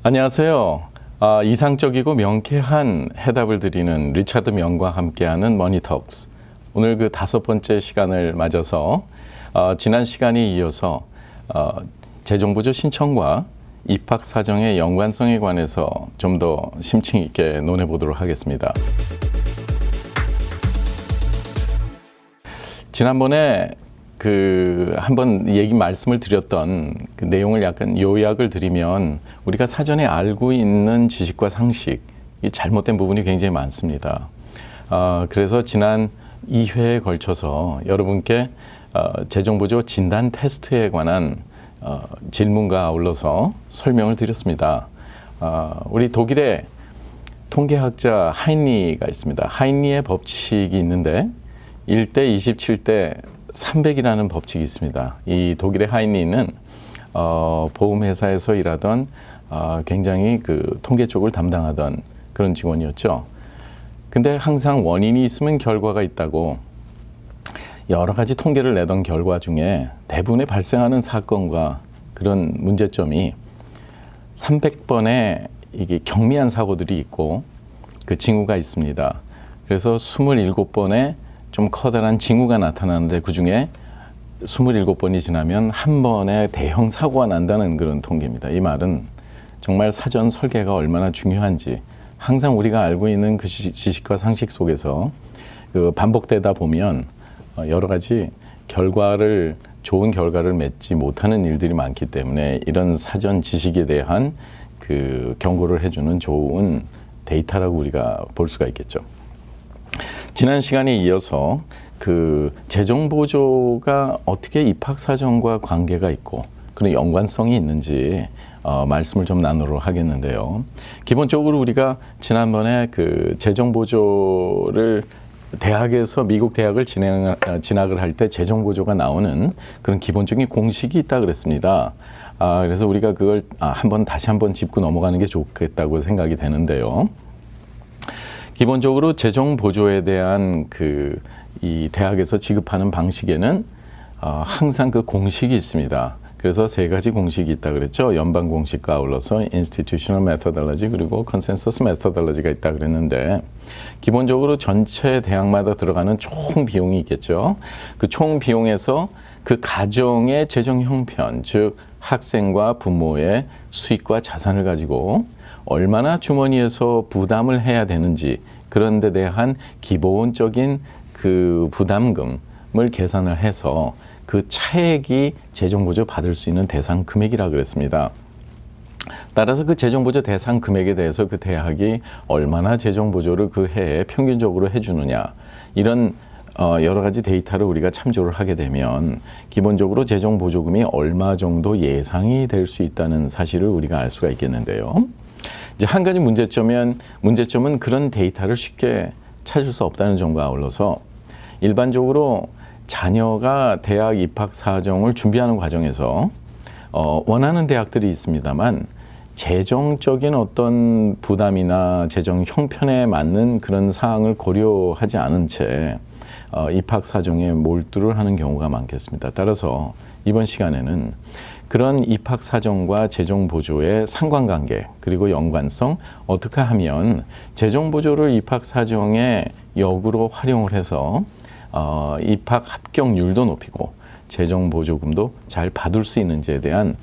안녕하세요. 이상적이고 명쾌한 해답을 드리는 리차드 명과 함께하는 머니톡스. 오늘 그 5번째 시간을 맞아서 지난 시간에 이어서 재정보조 신청과 입학 사정의 연관성에 관해서 좀 더 심층 있게 논해보도록 하겠습니다. 지난번에 한번 말씀을 드렸던 그 내용을 약간 요약을 드리면 우리가 사전에 알고 있는 지식과 상식, 이 잘못된 부분이 굉장히 많습니다. 그래서 지난 2회에 걸쳐서 여러분께 재정보조 진단 테스트에 관한 질문과 아울러서 설명을 드렸습니다. 우리 독일의 통계학자 하인리가 있습니다. 하인리의 법칙이 있는데 1대 27대 300이라는 법칙이 있습니다. 이 독일의 하인리는 보험회사에서 일하던 굉장히 그 통계 쪽을 담당하던 그런 직원이었죠. 근데 항상 원인이 있으면 결과가 있다고 여러 가지 통계를 내던 결과 중에 대부분의 발생하는 사건과 그런 문제점이 300번의 이게 경미한 사고들이 있고 그 징후가 있습니다. 그래서 27번의 좀 커다란 징후가 나타나는데 그중에 27번이 지나면 한 번의 대형 사고가 난다는 그런 통계입니다. 이 말은 정말 사전 설계가 얼마나 중요한지 항상 우리가 알고 있는 그 지식과 상식 속에서 그 반복되다 보면 여러 가지 좋은 결과를 맺지 못하는 일들이 많기 때문에 이런 사전 지식에 대한 그 경고를 해주는 좋은 데이터라고 우리가 볼 수가 있겠죠. 지난 시간에 이어서 그 재정보조가 어떻게 입학 사정과 관계가 있고 그런 연관성이 있는지 말씀을 좀 나누도록 하겠는데요. 기본적으로 우리가 지난번에 그 재정보조를 대학에서 미국 대학을 진학을 할 때 재정보조가 나오는 그런 기본적인 공식이 있다 그랬습니다. 그래서 우리가 그걸 다시 한번 짚고 넘어가는 게 좋겠다고 생각이 되는데요. 기본적으로 재정보조에 대한 이 대학에서 지급하는 방식에는 항상 그 공식이 있습니다. 그래서 3가지 공식이 있다 그랬죠. 연방 공식과 아울러서 Institutional Methodology 그리고 Consensus Methodology가 있다 그랬는데 기본적으로 전체 대학마다 들어가는 총 비용이 있겠죠. 그 총 비용에서 그 가정의 재정 형편, 즉 학생과 부모의 수익과 자산을 가지고 얼마나 주머니에서 부담을 해야 되는지 그런 데 대한 기본적인 그 부담금을 계산을 해서 그 차액이 재정보조 받을 수 있는 대상 금액이라 그랬습니다. 따라서 그 재정보조 대상 금액에 대해서 그 대학이 얼마나 재정보조를 그 해에 평균적으로 해주느냐 이런 여러 가지 데이터를 우리가 참조를 하게 되면 기본적으로 재정보조금이 얼마 정도 예상이 될 수 있다는 사실을 우리가 알 수가 있겠는데요. 이제 한 가지 문제점은 그런 데이터를 쉽게 찾을 수 없다는 점과 아울러서 일반적으로 자녀가 대학 입학 사정을 준비하는 과정에서 원하는 대학들이 있습니다만 재정적인 어떤 부담이나 재정 형편에 맞는 그런 사항을 고려하지 않은 채 입학 사정에 몰두를 하는 경우가 많겠습니다. 따라서 이번 시간에는 그런 입학 사정과 재정 보조의 상관관계 그리고 연관성 어떻게 하면 재정 보조를 입학 사정의 역으로 활용을 해서 입학 합격률도 높이고 재정 보조금도 잘 받을 수 있는지에 대한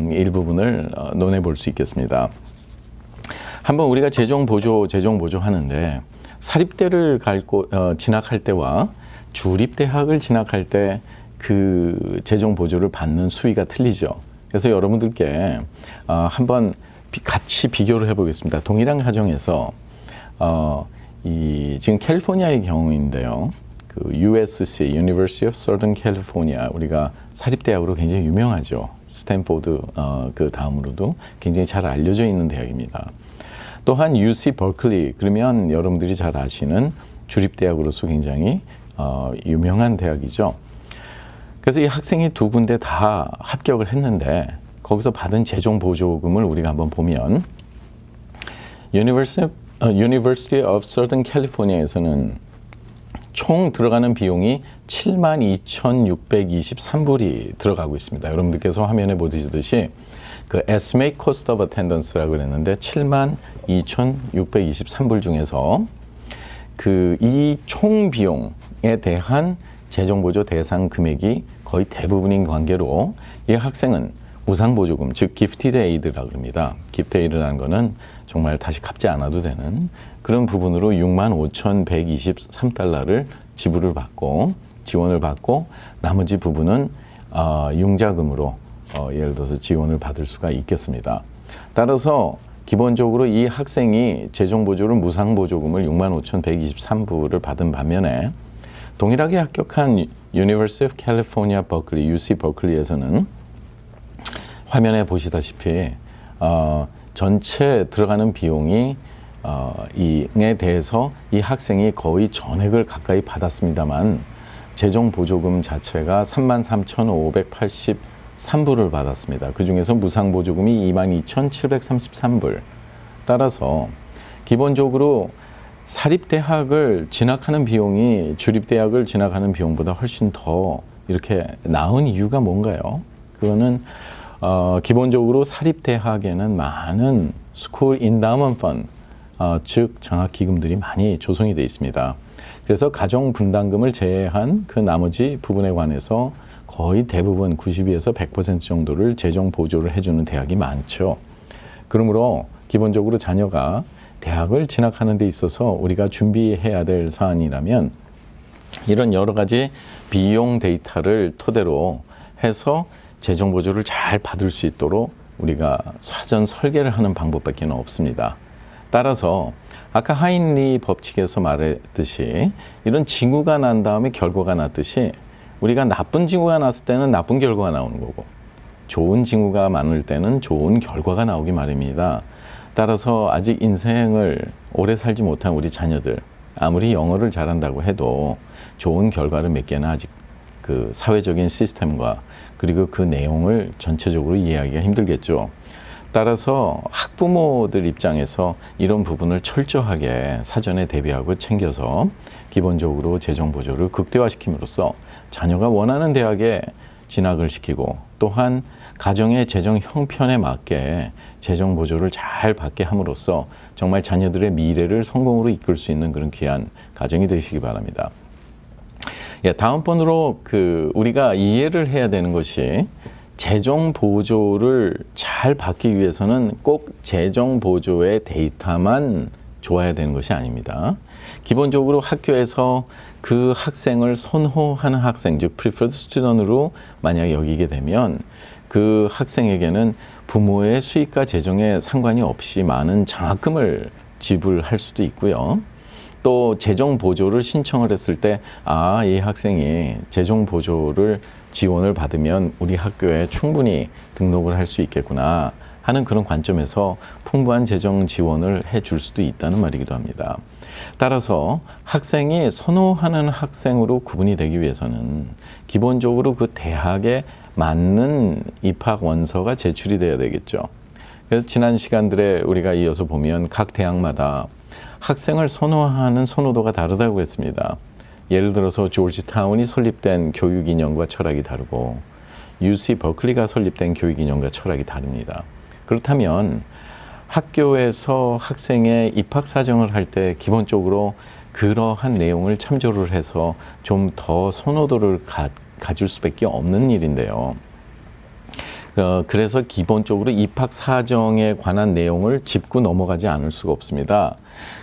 일부분을 논해 볼 수 있겠습니다. 한번 우리가 재정 보조 하는데 사립대를 진학할 때와 주립대학을 진학할 때 그 재정 보조를 받는 수위가 틀리죠. 그래서 여러분들께 한번 같이 비교를 해보겠습니다. 동일한 가정에서 지금 캘리포니아의 경우인데요. 그 USC, University of Southern California, 우리가 사립대학으로 굉장히 유명하죠. 스탠포드 그 다음으로도 굉장히 잘 알려져 있는 대학입니다. 또한 UC 버클리, 그러면 여러분들이 잘 아시는 주립대학으로서 굉장히 유명한 대학이죠. 그래서 이 학생이 2군데 다 합격을 했는데 거기서 받은 재정 보조금을 우리가 한번 보면 University of Southern California에서는 총 들어가는 비용이 72,623불이 들어가고 있습니다. 여러분들께서 화면에 보시듯이 그 estimate cost of attendance라고 그랬는데 72,623불 중에서 그 이 총 비용에 대한 재정보조 대상 금액이 거의 대부분인 관계로 이 학생은 무상보조금, 즉 Gifted Aid라고 합니다. Gifted Aid라는 거는 정말 다시 갚지 않아도 되는 그런 부분으로 65,123달러를 지불을 받고 지원을 받고 나머지 부분은 융자금으로 예를 들어서 지원을 받을 수가 있겠습니다. 따라서 기본적으로 이 학생이 재정보조를 무상보조금을 65,123불을 받은 반면에 동일하게 합격한 University of California, Berkeley, UC 버클리에서는 화면에 보시다시피 전체 들어가는 비용이 이에 대해서 이 학생이 거의 전액을 가까이 받았습니다만 재정 보조금 자체가 33,583불을 받았습니다. 그중에서 무상 보조금이 22,733불. 따라서 기본적으로 사립대학을 진학하는 비용이 주립대학을 진학하는 비용보다 훨씬 더 이렇게 나은 이유가 뭔가요? 그거는 기본적으로 사립대학에는 많은 School Endowment Fund, 즉 장학기금들이 많이 조성이 되어 있습니다. 그래서 가정분담금을 제외한 그 나머지 부분에 관해서 거의 대부분 92에서 100% 정도를 재정 보조를 해주는 대학이 많죠. 그러므로 기본적으로 자녀가 대학을 진학하는 데 있어서 우리가 준비해야 될 사안이라면 이런 여러 가지 비용 데이터를 토대로 해서 재정 보조를 잘 받을 수 있도록 우리가 사전 설계를 하는 방법밖에 없습니다. 따라서 아까 하인리 법칙에서 말했듯이 이런 징후가 난 다음에 결과가 났듯이 우리가 나쁜 징후가 났을 때는 나쁜 결과가 나오는 거고 좋은 징후가 많을 때는 좋은 결과가 나오기 마련입니다. 따라서 아직 인생을 오래 살지 못한 우리 자녀들 아무리 영어를 잘한다고 해도 좋은 결과를 맺기에는 아직 그 사회적인 시스템과 그리고 그 내용을 전체적으로 이해하기가 힘들겠죠. 따라서 학부모들 입장에서 이런 부분을 철저하게 사전에 대비하고 챙겨서 기본적으로 재정 보조를 극대화시킴으로써 자녀가 원하는 대학에 진학을 시키고 또한 가정의 재정 형편에 맞게 재정 보조를 잘 받게 함으로써 정말 자녀들의 미래를 성공으로 이끌 수 있는 그런 귀한 가정이 되시기 바랍니다. 예, 다음번으로 우리가 이해를 해야 되는 것이 재정 보조를 잘 받기 위해서는 꼭 재정 보조의 데이터만 좋아야 되는 것이 아닙니다. 기본적으로 학교에서 그 학생을 선호하는 학생, 즉 preferred student으로 만약 여기게 되면 그 학생에게는 부모의 수익과 재정에 상관이 없이 많은 장학금을 지불할 수도 있고요. 또 재정 보조를 신청을 했을 때 이 학생이 재정 보조를 지원을 받으면 우리 학교에 충분히 등록을 할 수 있겠구나 하는 그런 관점에서 풍부한 재정 지원을 해줄 수도 있다는 말이기도 합니다. 따라서 학생이 선호하는 학생으로 구분이 되기 위해서는 기본적으로 그 대학에 맞는 입학 원서가 제출이 돼야 되겠죠. 그래서 지난 시간들에 우리가 이어서 보면 각 대학마다 학생을 선호하는 선호도가 다르다고 했습니다. 예를 들어서 조지타운이 설립된 교육 이념과 철학이 다르고 UC 버클리가 설립된 교육 이념과 철학이 다릅니다. 그렇다면 학교에서 학생의 입학 사정을 할 때 기본적으로 그러한 내용을 참조를 해서 좀 더 선호도를 가질 수밖에 없는 일인데요. 그래서 기본적으로 입학 사정에 관한 내용을 짚고 넘어가지 않을 수가 없습니다.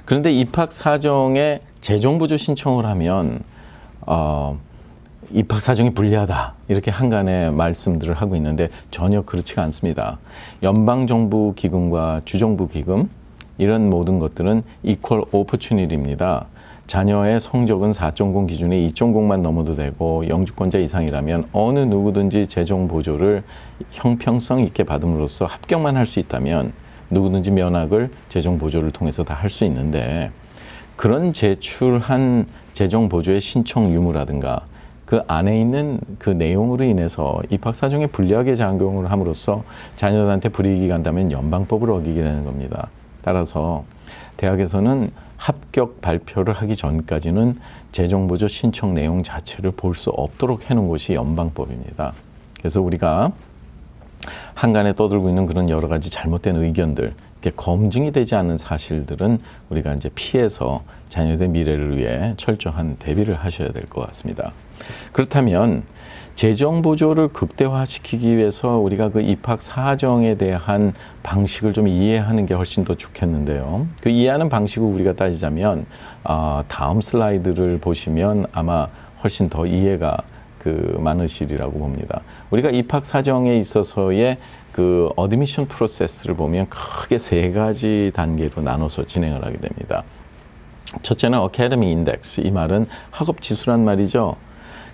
그런데 입학 사정에 재정 보조 신청을 하면 입학 사정이 불리하다 이렇게 한간에 말씀들을 하고 있는데 전혀 그렇지가 않습니다. 연방정부 기금과 주정부 기금 이런 모든 것들은 equal opportunity입니다. 자녀의 성적은 4.0 기준에 2.0만 넘어도 되고 영주권자 이상이라면 어느 누구든지 재정 보조를 형평성 있게 받음으로써 합격만 할 수 있다면 누구든지 면학을 재정 보조를 통해서 다 할 수 있는데 그런 제출한 재정 보조의 신청 유무라든가 그 안에 있는 그 내용으로 인해서 입학 사정에 불리하게 작용을 함으로써 자녀들한테 불이익이 간다면 연방법을 어기게 되는 겁니다. 따라서 대학에서는 합격 발표를 하기 전까지는 재정보조 신청 내용 자체를 볼 수 없도록 해놓은 것이 연방법입니다. 그래서 우리가 한간에 떠들고 있는 그런 여러 가지 잘못된 의견들, 이렇게 검증이 되지 않는 사실들은 우리가 이제 피해서 자녀들의 미래를 위해 철저한 대비를 하셔야 될 것 같습니다. 그렇다면 재정 보조를 극대화시키기 위해서 우리가 그 입학 사정에 대한 방식을 좀 이해하는 게 훨씬 더 좋겠는데요. 그 이해하는 방식을 우리가 따지자면 다음 슬라이드를 보시면 아마 훨씬 더 이해가 많으시리라고 봅니다. 우리가 입학 사정에 있어서의 그 어드미션 프로세스를 보면 크게 3가지 단계로 나눠서 진행을 하게 됩니다. 첫째는 어카데미 인덱스. 이 말은 학업 지수란 말이죠.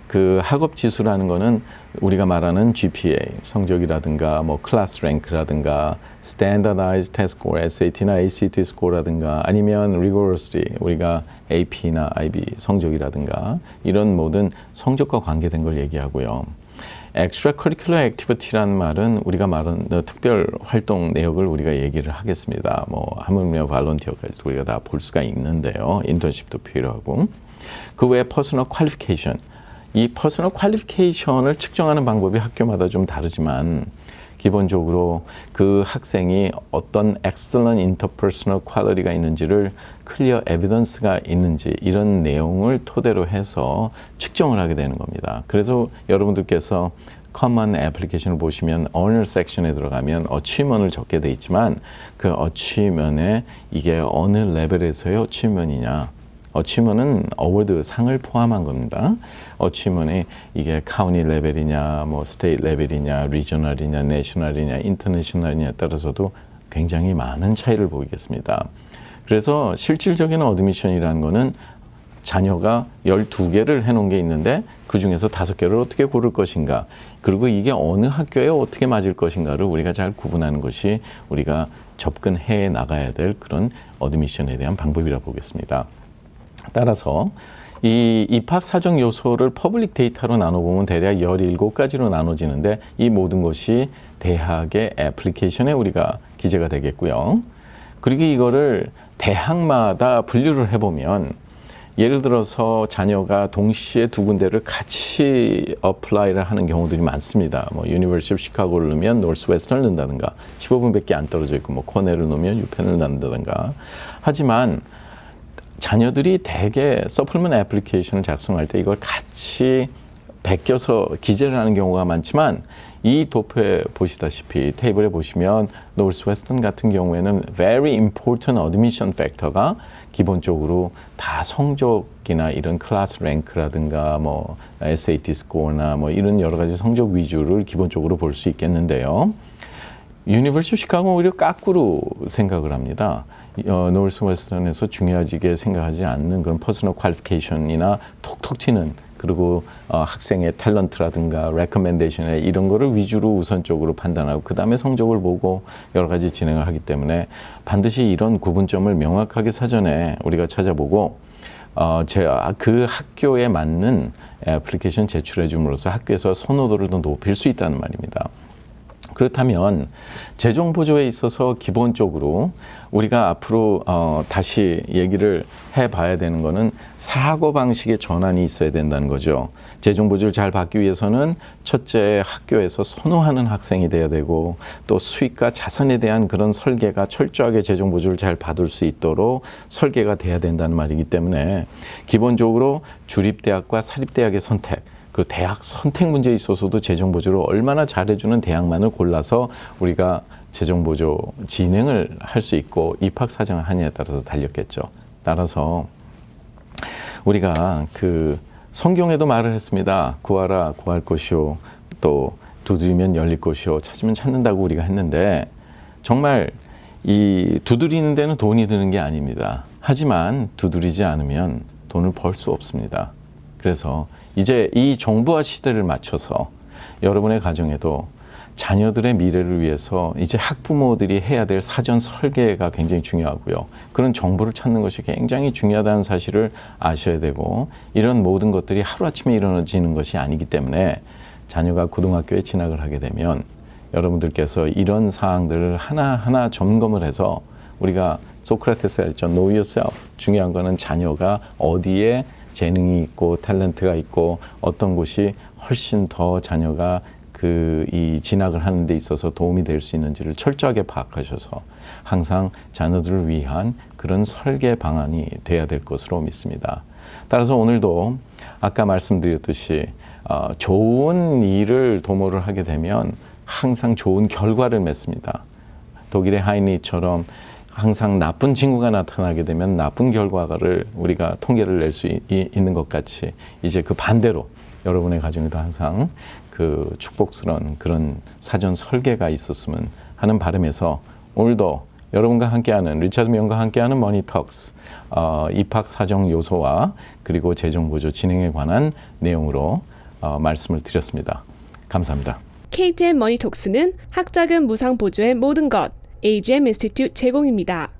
그 학업 지수라는 거는 우리가 말하는 GPA 성적이라든가 뭐 클래스 랭크라든가 Standardized Test Score, SAT나 ACT 스코어라든가 아니면 Rigorously 우리가 AP나 IB 성적이라든가 이런 모든 성적과 관계된 걸 얘기하고요. Extracurricular Activity라는 말은 우리가 말하는 특별 활동 내역을 우리가 얘기를 하겠습니다. 뭐 하물며 발런티어까지 우리가 다 볼 수가 있는데요. 인턴십도 필요하고 그 외에 퍼스널 퀄리피케이션 이 퍼스널 퀄리피케이션을 측정하는 방법이 학교마다 좀 다르지만 기본적으로 그 학생이 어떤 excellent interpersonal quality가 있는지를 clear evidence가 있는지 이런 내용을 토대로 해서 측정을 하게 되는 겁니다. 그래서 여러분들께서 common application을 보시면 honor section에 들어가면 achievement을 적게 돼 있지만 그 achievement에 이게 어느 레벨에서의 achievement이냐 어치먼은 어워드 상을 포함한 겁니다. 어치먼이 이게 카운티 레벨이냐, 뭐 스테이트 레벨이냐, 리저널이냐, 내셔널이냐, 인터내셔널이냐에 따라서도 굉장히 많은 차이를 보이겠습니다. 그래서 실질적인 어드미션이라는 거는 자녀가 12개를 해놓은 게 있는데 그 중에서 5개를 어떻게 고를 것인가 그리고 이게 어느 학교에 어떻게 맞을 것인가를 우리가 잘 구분하는 것이 우리가 접근해 나가야 될 그런 어드미션에 대한 방법이라고 보겠습니다. 따라서 이 입학 사정 요소를 퍼블릭 데이터로 나눠보면 대략 17가지로 나눠지는데 이 모든 것이 대학의 애플리케이션에 우리가 기재가 되겠고요. 그리고 이거를 대학마다 분류를 해보면 예를 들어서 자녀가 동시에 2군데를 같이 어플라이를 하는 경우들이 많습니다. 뭐 유니버시티 오브 시카고를 넣으면 노스웨스턴을 넣는다든가 15분밖에 안 떨어져 있고 뭐 코넬을 넣으면 유펜을 넣는다든가 하지만 자녀들이 대개 서플먼트 애플리케이션을 작성할 때 이걸 같이 베껴서 기재를 하는 경우가 많지만 이 도표에 보시다시피 테이블에 보시면 노스웨스턴 같은 경우에는 very important admission factor가 기본적으로 다 성적이나 이런 클래스 랭크라든가 뭐 SAT 스코어나 뭐 이런 여러 가지 성적 위주를 기본적으로 볼 수 있겠는데요. 유니버시티 시카고는 오히려 거꾸로 생각을 합니다. 노스웨스턴에서 중요하게 생각하지 않는 그런 퍼스널 퀄리피케이션이나 톡톡 튀는 그리고 학생의 탤런트라든가 레커멘데이션에 이런 거를 위주로 우선적으로 판단하고 그 다음에 성적을 보고 여러 가지 진행을 하기 때문에 반드시 이런 구분점을 명확하게 사전에 우리가 찾아보고 그 학교에 맞는 애플리케이션 제출해 줌으로써 학교에서 선호도를 더 높일 수 있다는 말입니다. 그렇다면 재정 보조에 있어서 기본적으로 우리가 앞으로 다시 얘기를 해봐야 되는 거는 사고방식의 전환이 있어야 된다는 거죠. 재정 보조를 잘 받기 위해서는 첫째 학교에서 선호하는 학생이 돼야 되고 또 수익과 자산에 대한 그런 설계가 철저하게 재정 보조를 잘 받을 수 있도록 설계가 돼야 된다는 말이기 때문에 기본적으로 주립대학과 사립대학의 선택 그 대학 선택 문제에 있어서도 재정 보조를 얼마나 잘해주는 대학만을 골라서 우리가 재정 보조 진행을 할 수 있고 입학 사정을 하느냐에 따라서 달렸겠죠. 따라서 우리가 그 성경에도 말을 했습니다. 구하라 구할 것이요 또 두드리면 열릴 것이요 찾으면 찾는다고 우리가 했는데 정말 이 두드리는 데는 돈이 드는 게 아닙니다. 하지만 두드리지 않으면 돈을 벌 수 없습니다. 그래서 이제 이 정부화 시대를 맞춰서 여러분의 가정에도 자녀들의 미래를 위해서 이제 학부모들이 해야 될 사전 설계가 굉장히 중요하고요. 그런 정보를 찾는 것이 굉장히 중요하다는 사실을 아셔야 되고 이런 모든 것들이 하루아침에 일어나지는 것이 아니기 때문에 자녀가 고등학교에 진학을 하게 되면 여러분들께서 이런 사항들을 하나하나 점검을 해서 우리가 소크라테스가 했죠. Know yourself. 중요한 거는 자녀가 어디에 재능이 있고 탤런트가 있고 어떤 곳이 훨씬 더 자녀가 이 진학을 하는 데 있어서 도움이 될 수 있는지를 철저하게 파악하셔서 항상 자녀들을 위한 그런 설계 방안이 돼야 될 것으로 믿습니다. 따라서 오늘도 아까 말씀드렸듯이 좋은 일을 도모를 하게 되면 항상 좋은 결과를 맺습니다. 독일의 하이니처럼 항상 나쁜 친구가 나타나게 되면 나쁜 결과를 우리가 통계를 낼 수 있는 것 같이 이제 그 반대로 여러분의 가정에도 항상 그 축복스러운 그런 사전 설계가 있었으면 하는 바람에서 오늘도 여러분과 함께하는 리차드 명과 함께하는 머니톡스 입학 사정 요소와 그리고 재정 보조 진행에 관한 내용으로 말씀을 드렸습니다. 감사합니다. KTN 머니톡스는 학자금 무상 보조의 모든 것 AGM 인스티튜트 제공입니다.